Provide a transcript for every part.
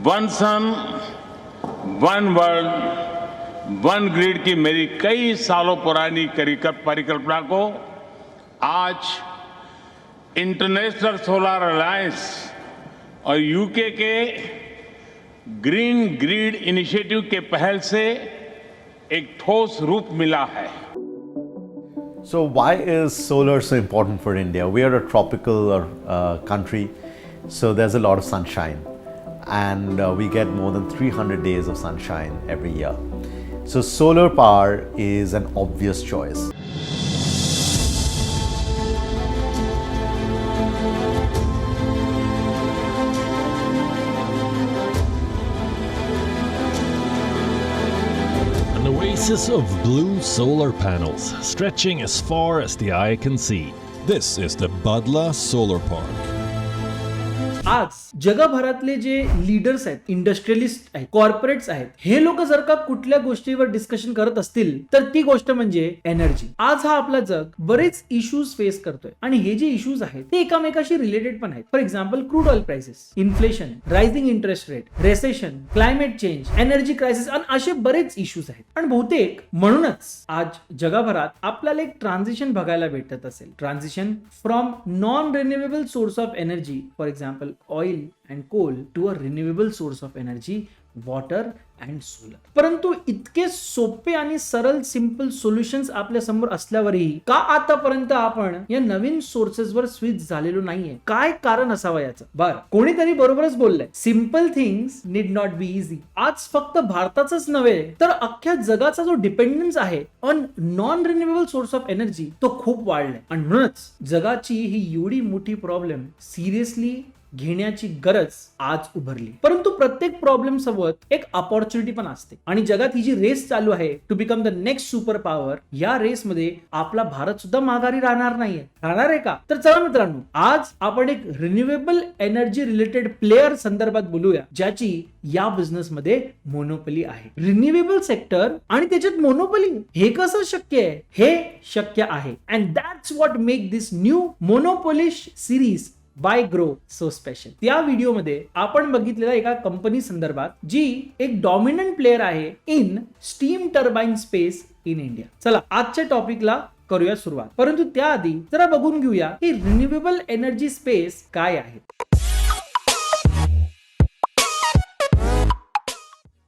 One sun one world one grid की मेरी कई सालों पुरानी परिकल्पना को आज इंटरनेशनल सोलर अलायंस और यूके के ग्रीन ग्रिड इनिशिएटिव के पहल से एक ठोस रूप मिला है. So why is solar so important for India? We are a tropical country, so there's a lot of sunshine, and we get more than 300 days of sunshine every year. So solar power is an obvious choice. An oasis of blue solar panels stretching as far as the eye can see. This is the Badla Solar Park. आज जगभरातले जे leaders आहेत, industrialist आहेत, corporates आहेत, हे लोक जर का कुठल्या गोष्टीवर डिस्कशन करत असतील तर ती गोष्ट म्हणजे एनर्जी. आज हा आपला जग बरेच इश्यूज फेस करतोय आणि हे जे इश्यूज आहेत ते एकामेकाशी रिलेटेड पण आहेत. For example crude oil prices, inflation, rising interest rate, recession, climate change, energy crisis आणि असे बरेच इश्यूज आहेत. आणि बहुतेक म्हणूनच आज जगभरात आपल्याला एक ट्रान्झिशन बघायला भेटत असेल. Transition from non renewable source of energy, for example oil and coal, to a renewable source of energy, water and solar. परंतु इतके सोपे आणि सरळ सिंपल सोल्युशन्स आपल्या समोर असल्यावरही का आतापर्यंत आपण या नवीन सोर्सेस वर स्विच झालेलो नाहीये? काय कारण असावं याचं? बर, कोणीतरी बरोबरच बोललंय, simple things need not be easy. आज फक्त भारताचंच नव्हे तर अख्ख्या जगाचा जो डिपेंडन्स आहे on non renewable source of energy तो खूप वाढलाय. आणि म्हणूनच जगाची ही एवढी मोठी प्रॉब्लेम सिरियसली घेण्याची गरज आज उभरली. परंतु प्रत्येक प्रॉब्लेम सोबत एक अपॉर्च्युनिटी पण असते आणि जगात ही जी रेस चालू आहे to become the next super power, या रेस मध्ये आपला भारत सुद्धा माघारी राहणार नाहीये. राहणार आहे का? तर चला मित्रांनो, आज आपण एक रिन्युएबल एनर्जी रिलेटेड प्लेअर संदर्भात बोलूया ज्याची या बिझनेस मध्ये मोनोपोली आहे. रिन्युएबल सेक्टर आणि त्याच्यात मोनोपोली, हे कसं शक्य आहे? हे शक्य आहे. And that's what make this new monopolies series by Groww so special. त्या व्हिडिओमध्ये आपण बघितलेल्या एका कंपनी संदर्भात जी एक डॉमिनंट प्लेअर आहे in steam turbine space in India. चला आजच्या टॉपिकला करूया सुरुवात. परंतु त्याआधी जरा बघून घेऊया की रिन्युएबल एनर्जी स्पेस काय आहे.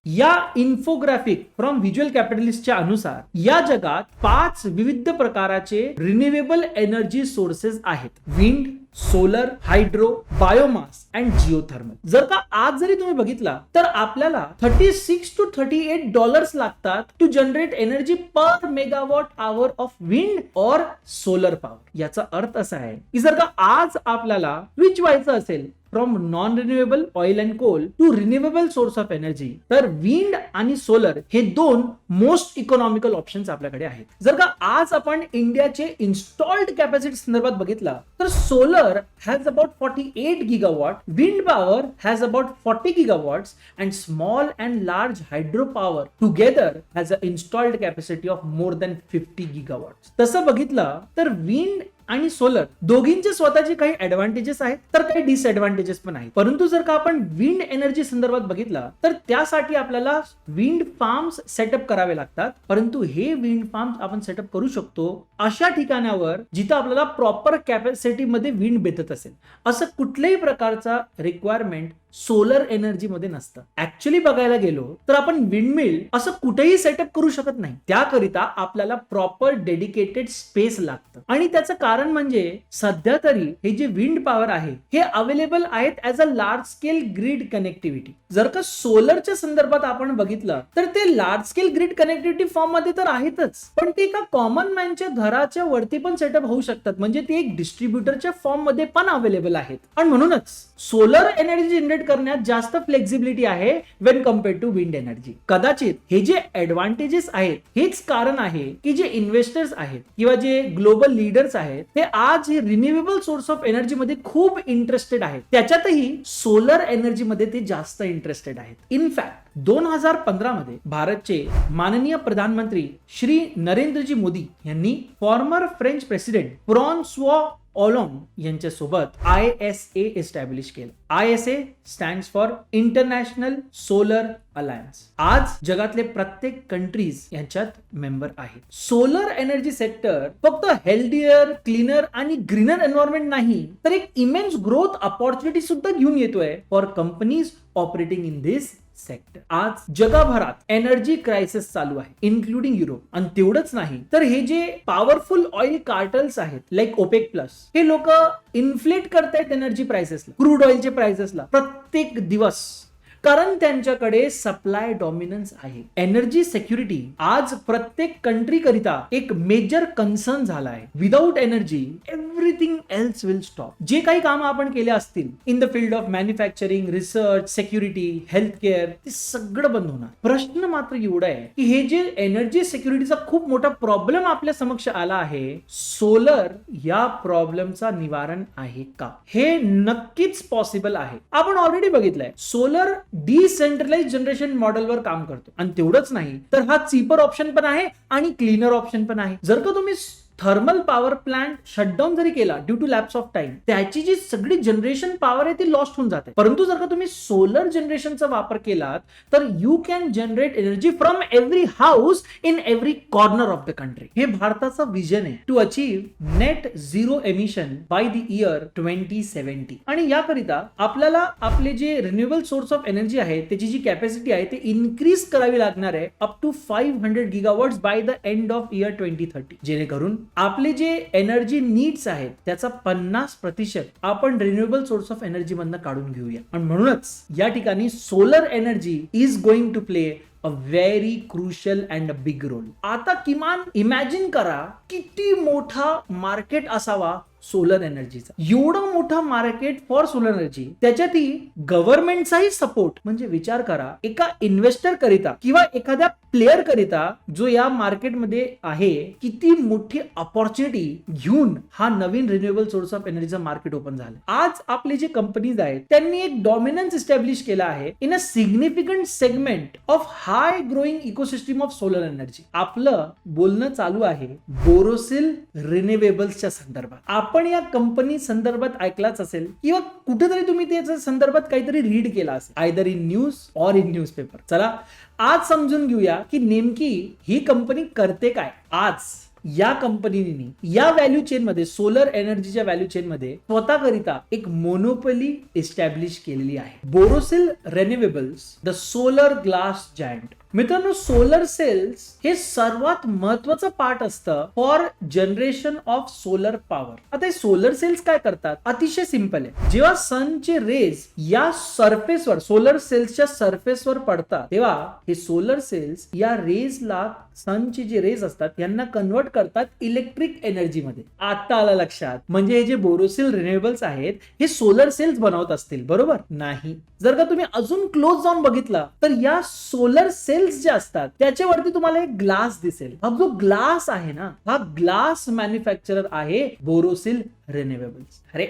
या इन्फोग्राफिक फ्रॉम व्हिज्युअल कॅपिटलिस्टच्या अनुसार या जगात 5 विविध प्रकारचे रिन्युएबल एनर्जी सोर्सेस आहेत. Wind, solar, hydro, biomass and geothermal. जर का आज जरी तुम्ही बघितला तर आपल्याला $36 to $38 लागतात to generate energy per megawatt hour of wind और सोलर पॉवर. याचा अर्थ असा आहे की जर का आज आपल्याला स्विच व्हायचं असेल from non renewable oil and coal to renewable source of energy, तर विंड आणि सोलर हे दोन मोस्ट इकॉनॉमिकल ऑप्शन्स आपल्याकडे आहेत. जर का आज आपण इंडियाचे इन्स्टॉल्ड कॅपॅसिटी संदर्भात बघितला तर solar has about 48 gigawatt, wind power has about 40 gigawatts and small and large hydro power together has a installed capacity of more than 50 gigawatts. तसं बघितलं तर विंड आणि सोलर दोघींचे स्वतःचे काही ऍडव्हान्टेजेस आहेत तर काही डिसएडव्हान्टेजेस पण आहेत. परंतु जर का आपण विंड एनर्जी संदर्भात बघितला तर त्यासाठी आपल्याला विंड फार्म्स सेटअप करावे लागतात. परंतु हे विंड फार्म्स आपण सेटअप करू शकतो अशा ठिकाणावर जिथं आपल्याला प्रॉपर कॅपॅसिटी मध्ये विंड बेतत असेल. असं कुठल्याही प्रकारचा रिक्वायरमेंट सोलर एनर्जी मध्ये नसतं. ऍक्च्युअली बघायला गेलो तर आपण विंडमिल असं कुठेही सेटअप करू शकत नाही. त्याकरिता आपल्याला प्रॉपर डेडिकेटेड स्पेस लागतं आणि त्याचं कारण म्हणजे सध्या तरी हे जे विंड पॉवर आहे हे अवेलेबल आहेत as a large scale grid connectivity. जर का सोलरच्या संदर्भात आपण बघितलं तर ते large scale grid connectivity form मध्ये तर आहेतच, पण ते एका कॉमन मॅनच्या घराच्या वरती पण सेटअप होऊ शकतात. म्हणजे ते एक डिस्ट्रीब्युटरच्या फॉर्म मध्ये पण अवेलेबल आहेत. आणि म्हणूनच सोलर एनर्जी जनरेट करण्यात जास्त फ्लेक्झिबिलिटी आहे when compared to wind energy. कदाचित हे जे ऍडव्हान्टेजेस आहेत हेच कारण आहे की जे इन्व्हेस्टर्स आहेत किंवा जे ग्लोबल लीडर्स आहेत ते आज हे रिन्युएबल सोर्स ऑफ एनर्जी मध्ये खूप इंटरेस्टेड आहेत. त्याच्यातही सोलर एनर्जी मध्ये ते जास्त इंटरेस्टेड आहेत. इनफॅक्ट 2015 मध्ये भारतचे माननीय प्रधानमंत्री श्री नरेंद्रजी मोदी यांनी फॉर्मर फ्रेंच प्रेसिडेंट फ्रान्सवा ओलॉन यांच्या सोबत ISA एस्टॅब्लिश केलं. ISA stands for international solar alliance. आज जगातले प्रत्येक कंट्रीज यांच्यात मेंबर आहेत. सोलर एनर्जी सेक्टर फक्त हेल्दियर, क्लीनर आणि ग्रीनर एन्व्हायरमेंट नाही, तर एक इमेन्स ग्रोथ अपॉर्च्युनिटी सुद्धा घेऊन येतोय for companies operating in this sector. आज जगभरात एनर्जी क्रायसिस चालू आहे, इन्क्लुडिंग युरोप. आणि तेवढंच नाही तर हे जे पॉवरफुल ऑइल कार्टल्स आहेत लाईक ओपेक प्लस, हे लोक इन्फ्लेट करतायत एनर्जी प्राइसेसला, क्रूड ऑइलचे प्राइसेसला प्रत्येक दिवस, कारण त्यांच्याकडे सप्लाय डॉमिनन्स आहे. एनर्जी सिक्युरिटी आज प्रत्येक कंट्री करिता एक मेजर कन्सर्न झाला आहे. Without energy everything else will stop. जे काही काम आपण केले असतील in the field of manufacturing, research, security, health care, ते सगळं बंद होणार. प्रश्न मात्र एवढा आहे की हे जे एनर्जी सिक्युरिटीचा खूप मोठा प्रॉब्लेम आपल्या समक्ष आला आहे, सोलर या प्रॉब्लेमचा निवारण आहे का? हे नक्कीच पॉसिबल आहे. आपण ऑलरेडी बघितलंय सोलर डिसेंट्रलाइज जनरेशन मॉडेलवर काम करतो. आणि तेवढंच नाही तर हा चीपर ऑप्शन पण आहे आणि क्लीनर ऑप्शन पण आहे. जर का तुम्ही थर्मल पॉवर प्लांट शटडाऊन जरी केला due to lapse of time, त्याची जी सगळी जनरेशन पॉवर आहे ती लॉस्ट होऊन जाते. परंतु जर का तुम्ही सोलर जनरेशनचा वापर केलात तर you can generate energy from every house in every corner of the country. हे भारताचं विजन आहे to achieve net zero emission by the year 2070. आणि याकरिता आपल्याला आपले जे रिन्युएबल सोर्स ऑफ एनर्जी आहे त्याची जी कॅपॅसिटी आहे ते इन्क्रीज करावी लागणार आहे up to 500 gigawatts by the end of year 2030, जेणेकरून आपले जे एनर्जी नीड्स आहेत त्याचा 50% आपण रिन्युएबल सोर्स ऑफ एनर्जी मधनं काढून घेऊया. आणि म्हणूनच या ठिकाणी solar energy is going to play a very crucial and big role. आता किमान इमॅजिन करा किती मोठा मार्केट असावा सोलर एनर्जीचा. एवढं मोठा मार्केट फॉर सोलर एनर्जी, त्याच्यातही गव्हर्नमेंटचाही सपोर्ट. म्हणजे विचार करा एका इन्व्हेस्टर करिता किंवा एखाद्या प्लेअर करिता जो या मार्केटमध्ये आहे, किती मोठी अपॉर्च्युनिटी घेऊन हा नवीन रिन्युएबल सोर्स ऑफ एनर्जीचा मार्केट ओपन झालं. आज आपले जे कंपनीज आहेत त्यांनी एक डॉमिनन्स इस्टॅब्लिश केला आहे in a significant segment of high growing ecosystem of solar energy. आपलं बोलणं चालू आहे बोरोसिल रिन्युएबल्सच्या संदर्भात. आपण या कंपनी संदर्भात ऐकलाच असेल किंवा कुठेतरी तुम्ही त्याच्या संदर्भात काहीतरी रीड केला असेल, either in news or in newspaper. चला आज समजून घेऊया की नेमकी ही कंपनी करते काय. आज या कंपनीने या व्हॅल्यू चेन मध्ये, सोलर एनर्जीच्या व्हॅल्यू चेन मध्ये स्वतःकरिता एक मोनोपोली एस्टॅब्लिश केलेली आहे. Borosil renewables, the solar glass giant. मित्रांनो, सोलर सेल्स हे सर्वात महत्वाचं पार्ट असतं for generation of solar power. आता हे सोलर सेल्स काय करतात? अतिशय सिंपल आहे. जेव्हा सनचे रेज या सरफेसवर, सोलर सेल्सच्या सरफेसवर पडतात, तेव्हा हे सोलर सेल्स या रेजला, सनचे जे रेज असतात यांना कन्वर्ट करतात इलेक्ट्रिक एनर्जी मध्ये. आता आलं लक्षात. म्हणजे हे जे बोरोसिल रिन्युएबल्स आहेत हे सोलर सेल्स बनवत असतील, बरोबर? नाही. जर का तुम्ही अजून क्लोज जाऊन बघितलं तर या सोलर सेल्स जे असतात त्याच्यावरती तुम्हाला एक ग्लास दिसेल. हा जो ग्लास आहे ना, हा ग्लास मॅन्युफॅक्चरर आहे बोरोसिल रिन्युएबल्स. अरे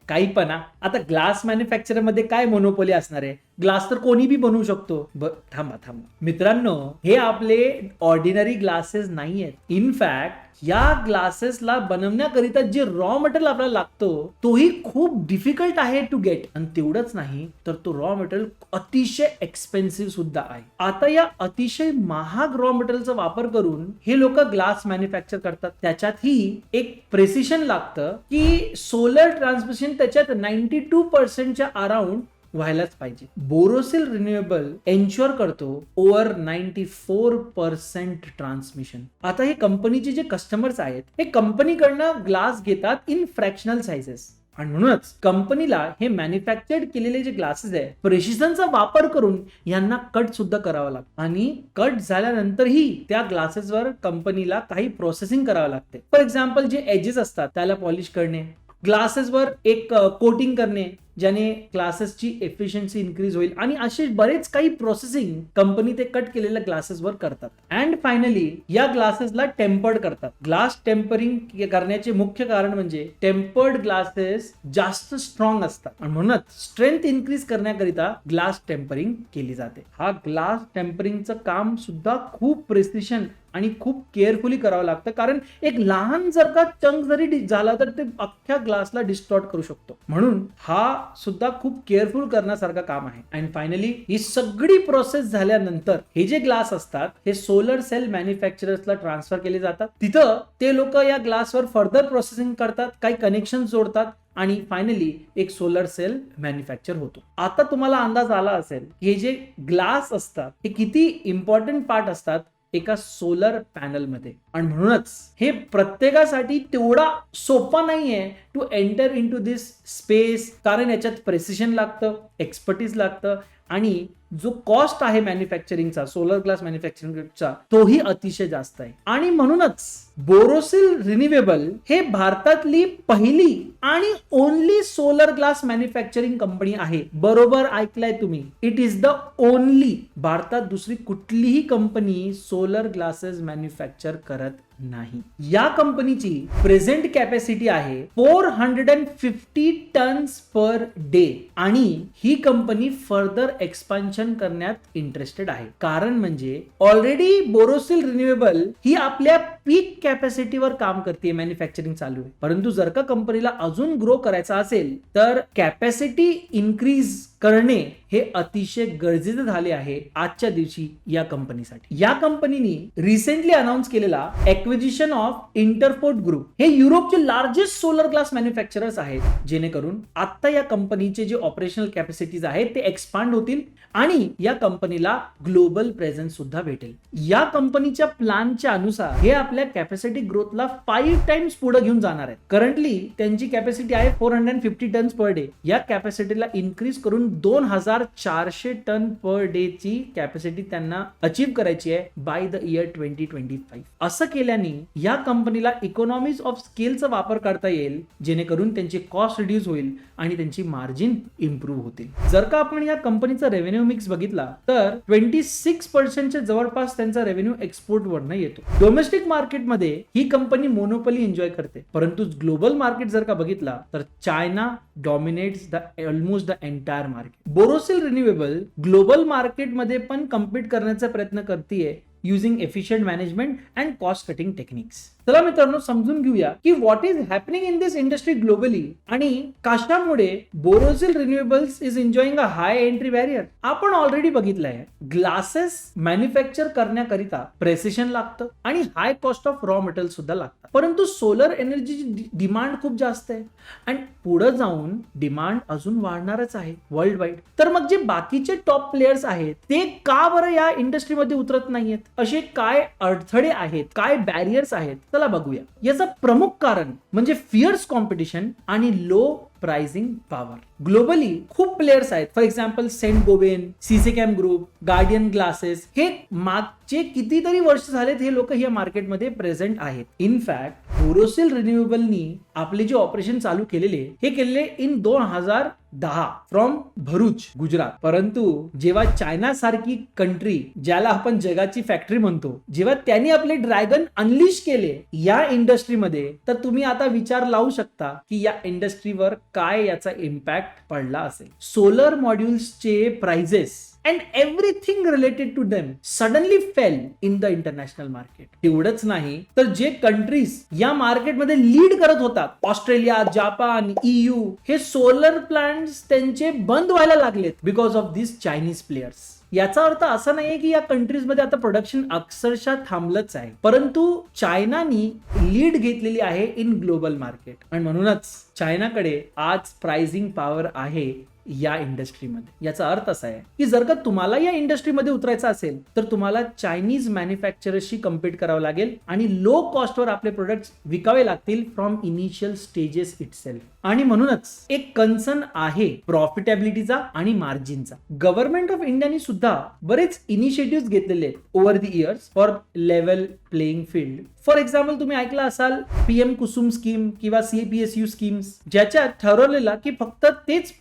काही पण. आता ग्लास मॅन्युफॅक्चरर मध्ये काय मोनोपोली असणार आहे? ग्लास तर कोणी बी बनवू शकतो. थांबा मित्रांनो, हे आपले ऑर्डिनरी ग्लासेस नाही आहेत. इनफॅक्ट या ग्लासेसला बनवण्याकरिता जे रॉ मटेरियल आपल्याला लागतो तोही खूप डिफिकल्ट आहे टू गेट. आणि तेवढंच नाही तर तो रॉ मटेरियल अतिशय एक्सपेन्सिव्ह सुद्धा आहे. आता या अतिशय महाग रॉ मटेरियलचा वापर करून हे लोक ग्लास मॅन्युफॅक्चर करतात. त्याच्यातही एक प्रेसिशन लागतं की सोलर ट्रान्समिशन त्याच्यात 92% अराउंड व्हायलाच पाहिजे. बोरोसिल रिन्युएबल एन्श्योर करतो ओव्हर 94% ट्रान्समिशन. आता हे कंपनीचे जे कस्टमर्स आहेत हे कंपनीकडनं ग्लास घेतात इन फ्रॅक्शनल साइजेस. आणि म्हणूनच कंपनीला हे मॅन्युफॅक्चर्ड केलेले जे ग्लासेस आहे प्रेसिशनचा वापर करून यांना कट सुद्धा करावं लागतं. आणि कट झाल्यानंतरही त्या ग्लासेसवर कंपनीला काही प्रोसेसिंग करावं लागते. फॉर एक्झाम्पल जे एजेस असतात त्याला पॉलिश करणे, ग्लासेसवर एक कोटिंग करणे ज्याने ग्लासेसची एफिशियन्सी इन्क्रीज होईल, आणि असे बरेच काही प्रोसेसिंग कंपनी ते कट केलेल्या ग्लासेसवर करतात. अँड फायनली या ग्लासेसला टेम्पर्ड करतात. ग्लास टेम्परिंग करण्याचे मुख्य कारण म्हणजे टेम्पर्ड ग्लासेस जास्त स्ट्रॉंग असतात आणि म्हणूनच स्ट्रेंथ इन्क्रीज करण्याकरिता ग्लास टेम्परिंग केली जाते. हा ग्लास टेम्परिंगचं काम सुद्धा खूप प्रिसिशन आणि खूप केअरफुली करावं लागतं, कारण एक लहान जर का चंक जरी झाला तर ते अख्ख्या ग्लासला डिस्टॉर्ट करू शकतो. म्हणून हा सुद्धा खूप केअरफुल करण्यासारखं काम आहे. अँड फायनली ही सगळी प्रोसेस झाल्यानंतर हे जे ग्लास असतात हे सोलर सेल मॅन्युफॅक्चरर्सला ट्रान्सफर केले जातात. तिथं ते लोक या ग्लासवर फर्दर प्रोसेसिंग करतात, काही कनेक्शन जोडतात आणि फायनली एक सोलर सेल मॅन्युफॅक्चर होतो. आता तुम्हाला अंदाज आला असेल की हे जे ग्लास असतात हे किती इम्पॉर्टंट पार्ट असतात एका सोलर पॅनल मध्ये. आणि म्हणूनच हे प्रत्येकासाठी तेवढा सोपा नाहीये to enter into this space, कारण याच्यात प्रेसिशन लागतं, एक्सपर्टीज लागतं आणि जो कॉस्ट आहे मॅन्युफॅक्चरिंगचा, सोलर ग्लास मॅन्युफॅक्चरिंगचा, तोही अतिशय जास्त आहे. आणि म्हणूनच बोरोसिल रिन्युएबल हे भारतातली पहिली आणि only solar glass manufacturing company आहे. बरोबर ऐकलाय तुम्ही, इट इज द ओनली. भारतात दुसरी कुठलीही कंपनी सोलर ग्लासेस मॅन्युफॅक्चर करत नाही. या कंपनीची प्रेझेंट कॅपॅसिटी आहे 450 टन्स पर डे आणि ही कंपनी फर्दर एक्सपान्शन करण्यात इंटरेस्टेड आहे. कारण म्हणजे ऑलरेडी बोरोसिल रिन्युएबल ही आपल्या पीक कॅपॅसिटीवर काम करते, मॅन्युफॅक्चरिंग चालू आहे. परंतु जर का कंपनीला अजून ग्रो करायचा असेल तर कॅपॅसिटी इन्क्रीज करणे हे अतिशय गरजेचे झाले आहे आजच्या दिवशी या कंपनीसाठी. या कंपनीने रिसेंटली अनाउन्स केलेला एक्विजिशन ऑफ इंटरफोर्ट ग्रुप हे युरोपचे लार्जेस्ट सोलर ग्लास मॅन्युफॅक्चरर्स आहेत, जेणेकरून आता या कंपनीचे जे ऑपरेशनल कॅपॅसिटीज आहेत ते एक्सपांड होतील आणि या कंपनीला ग्लोबल प्रेझेन्स सुद्धा भेटेल. या कंपनीच्या प्लॅनच्या अनुसार हे आपल्या कॅपॅसिटी ग्रोथला 5 टाइम्स पुढे घेऊन जाणार आहेत. करंटली त्यांची कॅपॅसिटी आहे 450 टन्स पर डे. या कॅपॅसिटीला इन्क्रीज करून 2400 टन पर डे ची कॅपॅसिटी त्यांना अचीव्ह करायची आहे बाय द इयर 2025. असं केल्याने या कंपनीला इकॉनॉमीज ऑफ स्केलचा वापर करता येईल, जेणेकरून त्यांची कॉस्ट रिड्यूस होईल आणि त्यांची मार्जिन इम्प्रूव्ह होतील. जर का आपण या कंपनीचा रेव्हेन्यू मिक्स बघितला तर 26% जवळपास त्यांचा रेव्हेन्यू एक्सपोर्ट वरनं येतो. डोमेस्टिक मार्केटमध्ये ही कंपनी मोनोपोली एन्जॉय करते, परंतु ग्लोबल मार्केट जर का बघितला तर China dominates the almost the entire market. Borosil renewable global मार्केटमध्ये पण कम्पीट करण्याचा प्रयत्न करतेय using efficient management and cost cutting techniques. चला मित्रांनो, समजून घेऊया की what is happening in this industry globally आणि कशामुळे Borosil renewables is enjoying a high entry barrier. आपण ऑलरेडी बघितलंय, ग्लासेस मॅन्युफॅक्चर करण्याकरिता प्रेसिशन लागतं आणि high cost of raw material सुद्धा लागतं. परंतु सोलर एनर्जीची डिमांड खूप जास्त आहे आणि पुढे जाऊन डिमांड अजून वाढणारच आहे वर्ल्ड वाईड. तर मग जे बाकीचे टॉप प्लेयर्स आहेत ते का बरं या इंडस्ट्रीमध्ये उतरत नाहीयेत? असे काय अडथळे आहेत, काय बॅरियर्स आहेत? चला बघूया. याचं प्रमुख कारण म्हणजे फिअर्स कॉम्पिटिशन आणि लो प्राइसिंग पॉवर. ग्लोबली खूप प्लेयर्स आहेत. For example Saint Gobain, Sisecam group, Guardian glasses, हे मागचे कितीतरी वर्ष झालेत हे लोक या मार्केटमध्ये प्रेझेंट आहेत. इनफॅक्ट बोरोसिल रिन्युएबलनी आपले जे ऑपरेशन चालू केलेले हे केलेले इन 2010 फ्रॉम भरूच, गुजरात. परंतु जेव्हा चायना सारखी कंट्री, ज्याला आपण जगाची फॅक्टरी म्हणतो, जेव्हा त्यांनी आपले ड्रॅगन अनलिश केले या इंडस्ट्रीमध्ये, तर तुम्ही आता विचार लावू शकता की या इंडस्ट्रीवर काय याचा इम्पॅक्ट पडला असेल. सोलर मॉड्यूल्सचे prices and everything related to them suddenly fell in the international market. एवढंच नाही तर जे कंट्रीज या मार्केटमध्ये लीड करत होतात, ऑस्ट्रेलिया, जापान, EU, हे सोलर प्लांट्स त्यांचे बंद व्हायला लागलेत because of this Chinese players. याचा अर्थ असा नाहीये की या कंट्रीजमध्ये आता प्रोडक्शन अक्षरशः थांबलंच आहे, परंतु चायनानी लीड घेतलेली आहे इन ग्लोबल मार्केट आणि म्हणूनच चायनाकडे आज प्राइसिंग पॉवर आहे या इंडस्ट्रीमध्ये. याचा अर्थ असा आहे की जर का तुम्हाला या इंडस्ट्रीमध्ये उतरायचं असेल तर तुम्हाला चायनीज मॅन्युफॅक्चरर्सशी कम्पीट करावं लागेल आणि लो कॉस्टवर आपले प्रोडक्ट्स विकावे लागतील फ्रॉम इनिशियल स्टेजेस इटसेल्फ. आणि म्हणूनच एक कन्सर्न आहे प्रॉफिटेबिलिटीचा आणि मार्जिनचा. गव्हर्नमेंट ऑफ इंडियाने सुद्धा बरेच इनिशिएटिव्ह घेतलेले आहेत over the years for level playing field. For example तुम्ही ऐकलं असाल PM कुसुम स्कीम किंवा CPSU स्कीम्स, ज्याच्यात ठरवलेला की फक्त तेच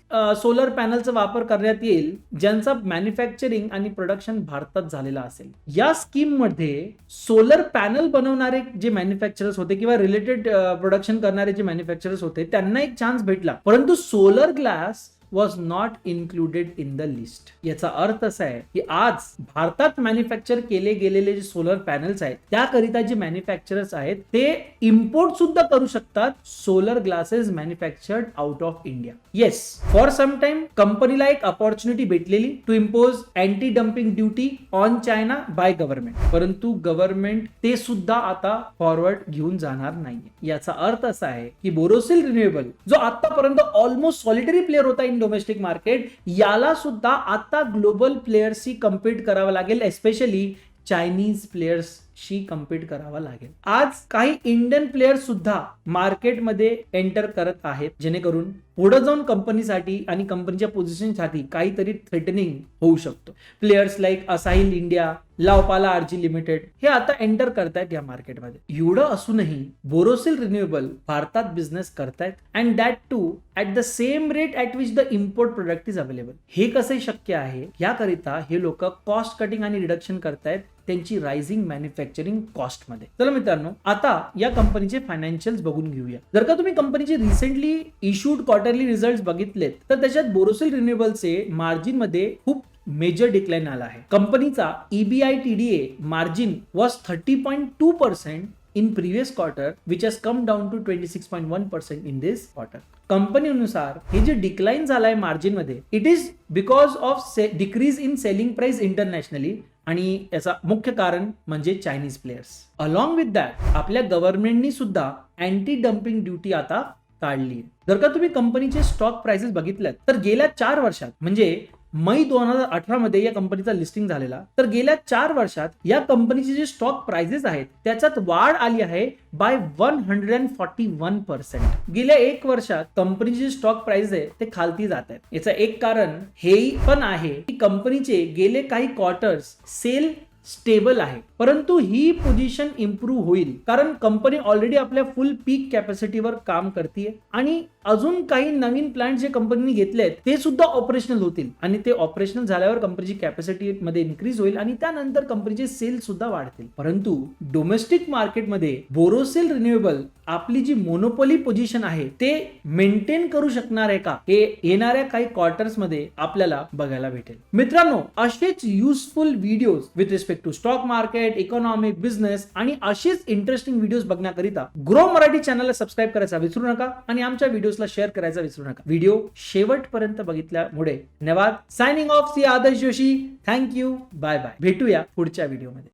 सोलर पॅनलचा वापर करण्यात येईल ज्यांचा मॅन्युफॅक्चरिंग आणि प्रोडक्शन भारतात झालेला असेल. या स्कीम मध्ये सोलर पॅनल बनवणारे जे मॅन्युफॅक्चरर्स होते किंवा रिलेटेड प्रोडक्शन करणारे जे मॅन्युफॅक्चरर्स होते त्यांना एक चान्स भेटला, परंतु solar glass was not included in the list. याचा अर्थ असा आहे की आज भारतात मॅन्युफॅक्चर केले गेलेले जे सोलर पॅनल्स आहेत त्याकरिता जे मॅन्युफॅक्चरर्स आहेत ते इम्पोर्ट सुद्धा करू शकतात solar glasses manufactured out of India. Yes, for some time कंपनीला एक अपॉर्च्युनिटी भेटलेली to impose anti dumping duty on China by government, परंतु गव्हर्नमेंट ते सुद्धा आता फॉरवर्ड घेऊन जाणार नाहीये. याचा अर्थ असा आहे की बोरोसिल रिन्युएबल जो आतापर्यंत ऑलमोस्ट सॉलिटरी प्लेअर होता इन डोमेस्टिक मार्केट, याला सुद्धा आता ग्लोबल प्लेयर्सशी कम्पीट करावं लागेल, एस्पेशली चायनीज प्लेयर्सशी कम्पीट करावं लागेल. आज काही इंडियन प्लेयर्स सुद्धा मार्केटमध्ये एंटर करत आहेत, जेणेकरून पुढे जाऊन कंपनीसाठी आणि कंपनीच्या पोझिशनसाठी काहीतरी थ्रेटनिंग होऊ शकतो. प्लेयर्स लाईक असाहिल इंडिया, लावपाला आरजी लिमिटेड हे आता एंटर करतायत या मार्केटमध्ये. एवढं असूनही बोरोसिल रिन्युएबल भारतात बिझनेस करतायत and that too at the same rate at which the import product is available. हे कसे शक्य आहे? याकरिता हे लोक कॉस्ट कटिंग आणि रिडक्शन करतायत त्यांची रायझिंग मॅन्युफॅक्चरिंग कॉस्ट मध्ये. चला मित्रांनो, आता या कंपनीचे फायनान्शियल्स बघून घेऊया. जर का तुम्ही कंपनीचे रिसेंटली इश्यूड क्वार्टरली रिझल्ट बघितलेत तर त्याच्यात बोरोसिल रिन्युएबलचे मार्जिन मध्ये खूप मेजर डिक्लाइन आला आहे. कंपनीचा EBITDA margin was 30.2% in previous quarter, which has come down to 26.1% in this quarter. कंपनीनुसार हे जे डिक्लाइन झालाय मार्जिन मध्ये, it is because of decrease in selling price internationally, आणि याचा मुख्य कारण म्हणजे Chinese players. Along with that आपल्या गव्हर्नमेंटनी सुद्धा अँटी डम्पिंग ड्युटी आता काढली. जर का तुम्ही कंपनीचे स्टॉक प्राइसेस बघितल्यात तर गेल्या 4 वर्षात म्हणजे मई 2018 मध्ये या कंपनीचा लिस्टिंग झालेला, तर गेल्या 4 वर्षात या कंपनीचे जे स्टॉक प्राइसेस आहेत त्याच्यात वाढ आली आहे बाय 141%. गेल्या 1 वर्षात कंपनीचे जे स्टॉक प्राइस आहे ते खालती जात आहेत. याचं एक कारण हे पण आहे की कंपनीचे गेले काही क्वार्टर्स सेल स्टेबल आहे, परंतु ही पोझिशन इम्प्रूव्ह होईल कारण कंपनी ऑलरेडी आपल्या फुल पीक कॅपॅसिटीवर काम करते आणि अजून काही नवीन प्लांट जे कंपनीने घेतले आहेत ते सुद्धा ऑपरेशनल होतील आणि ते ऑपरेशनल झाल्यावर कंपनीची कॅपॅसिटी मध्ये इन्क्रीज होईल आणि त्यानंतर कंपनीचे सेल सुद्धा वाढतील. परंतु डोमेस्टिक मार्केटमध्ये बोरोसिल रिन्युएबल आपली जी मोनोपोली पोझिशन आहे ते मेंटेन करू शकणार आहे का, हे येणाऱ्या काही क्वार्टर्स मध्ये आपल्याला बघायला भेटेल. मित्रांनो, असेच useful videos with respect to stock market, economic, business आणि असेच इंटरेस्टिंग व्हिडिओज बघण्याकरिता ग्रो मराठी चॅनलला सबस्क्राईब करायचा विसरू नका आणि आमच्या व्हिडिओजला शेअर करायचा विसरू नका. व्हिडिओ शेवटपर्यंत बघितल्यामुळे धन्यवाद. Signing off C Adarsh Joshi. Thank you. Bye bye. भेटूया पुढच्या व्हिडिओमध्ये.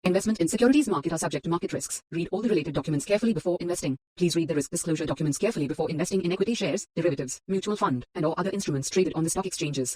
Investment in securities market are subject to market risks. Read all the related documents carefully before investing. Please read the risk disclosure documents carefully before investing in equity shares, derivatives, mutual fund, and or other instruments traded on the stock exchanges.